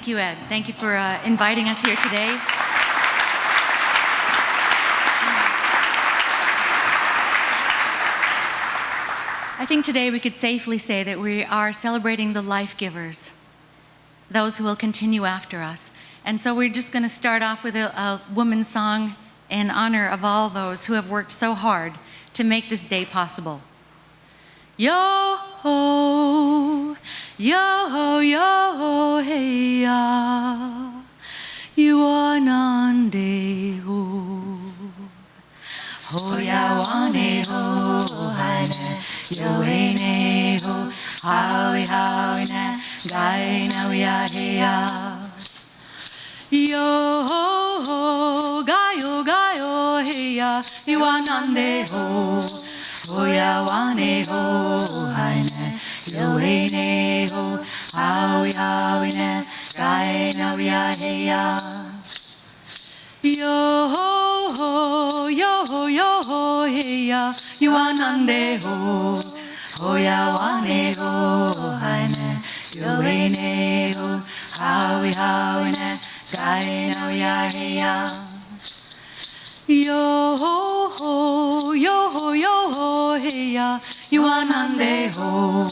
Thank you, Ed. Thank you for inviting us here today. I think today we could safely say that we are celebrating the life givers, those who will continue after us. And so we're just going to start off with a woman's song in honor of all those who have worked so hard to make this day possible. Yo-ho, yo-ho, yo-ho, hey-ya, you-are-nan-de-ho, ho-ya-wane-ho, hai-na, yo-hey-ne-ho, howie-howie-na, gai-na-wea-hey-ya, yo-ho, ga-yo, hey-ya, you-are-nan-de-ho, ho-ya-wane-ho, hai-na, yo-hey-ne-ho, howie-howie-na, gai-na-wea-hey-ya, yo-ho, yo-ho, yo-ho, hey-ya, you-are-nan-de-ho, ho-ya-wane-ho, hai-na, yo-hey-ne-ho, howie-howie-na, gai-na-wea-hey-ya, yo-ho, yo-ho, yo-ho, hey-ya, you-are-nan-de-ho,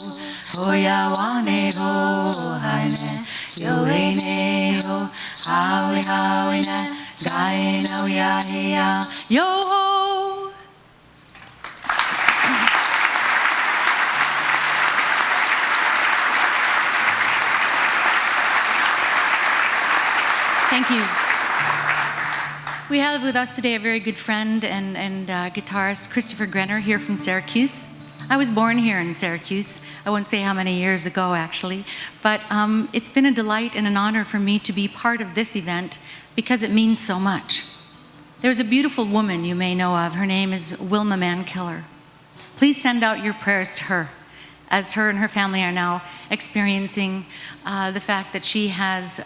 ho-ya-wane-ho, hai-na, yo-hey-ne-ho, howie-howie-na, gai-na-wea-hey-ya, yo-ho. Thank you. We have with us today a very good friend and guitarist, Christopher Grenner, here from Syracuse. I was born here in Syracuse. I won't say how many years ago, actually, but it's been a delight and an honor for me to be part of this event because it means so much. There's a beautiful woman you may know of. Her name is Wilma Mankiller. Please send out your prayers to her, as her and her family are now experiencing the fact that she has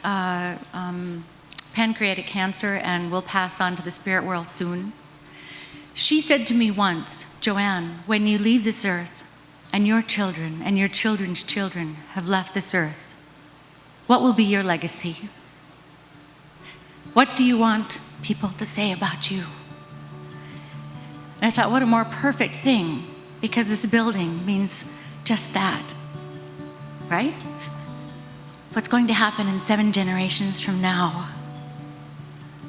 pancreatic cancer and will pass on to the spirit world soon. She said to me once, Joanne, when you leave this earth and your children and your children's children have left this earth, what will be your legacy? What do you want people to say about you? And I thought, what a more perfect thing, because this building means just that, right? What's going to happen in 7 generations from now?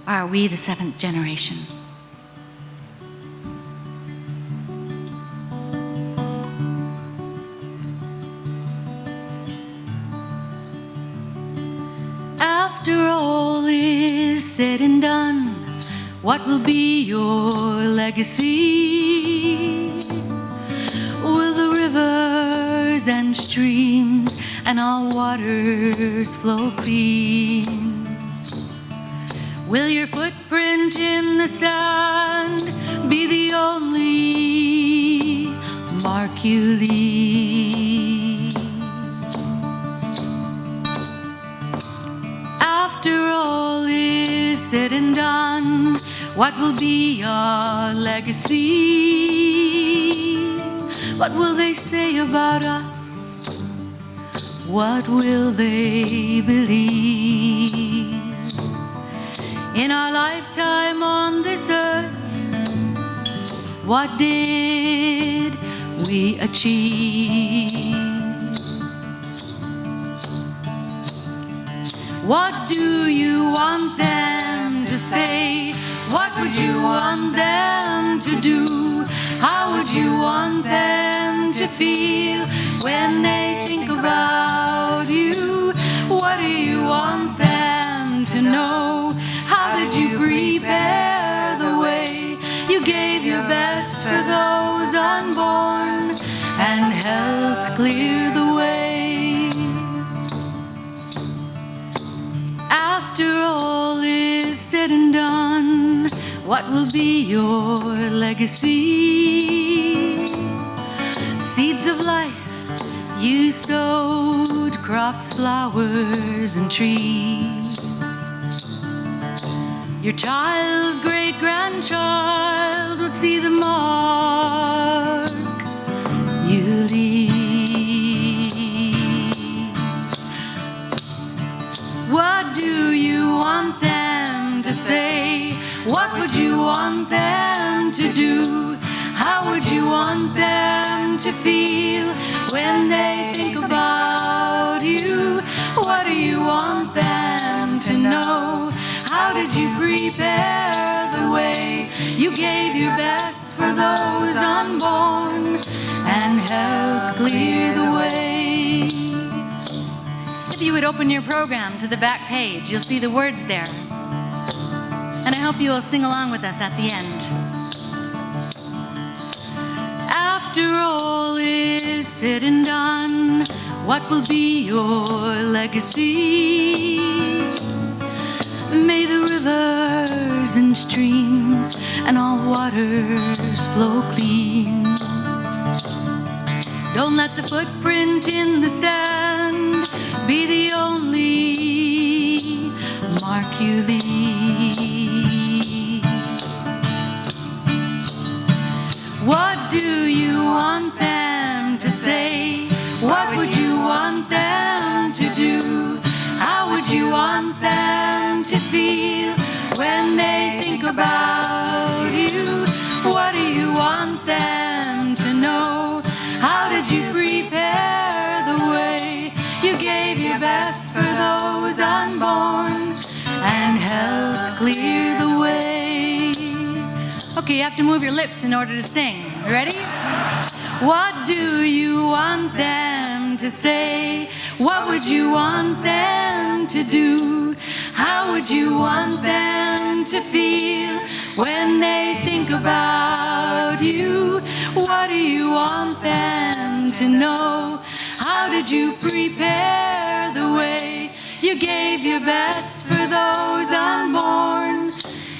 Are we the 7th generation? After all is said and done, what will be your legacy? Will the rivers and streams and all waters flow clean? Will your footprint in the sand be the only mark you leave? After all is said and done, what will be your legacy? What will they say about us? What will they believe? In our lifetime on this earth, what did we achieve? What do you want them to say? What would you want them to do? How would you want them to feel when they think about you? What do you want them to know? How did you prepare the way? You gave your best for those unborn and helped clear the way. After all is said and done, what will be your legacy? Seeds of life you sowed, crops, flowers, and trees. Your child's great-grandchild will see the mark you leave. What do you want them to say? What would you want them to do? How would you want them to feel when they think about you? What do you want them to know? How did you prepare the way? You gave your best for those unborn and helped clear the way. If you would open your program to the back page, you'll see the words there. And I hope you will sing along with us at the end. After all is said and done, what will be your legacy? May the rivers and streams and all waters flow clean. Don't let the footprint in the sand be the only mark you leave. What do you want them to say? What would you want them to do? How would you want them to feel when they think about you? What do you want them to know? How did you prepare the way? You gave your best for those unborn and helped clear the way. Okay, you have to move your lips in order to sing. Ready? What do you want them to say? What would you want them to do? How would you want them to feel when they think about you? What do you want them to know? How did you prepare the way? You gave your best for those unborn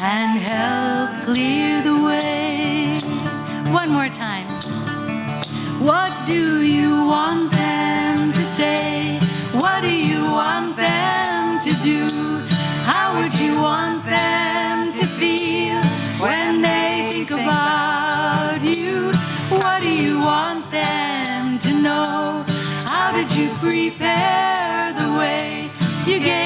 and helped clear the way. One more time. What do you want them to say? What do you want them to do? How would you want them to feel when they think about you? What do you want them to know? How did you prepare the way? You gave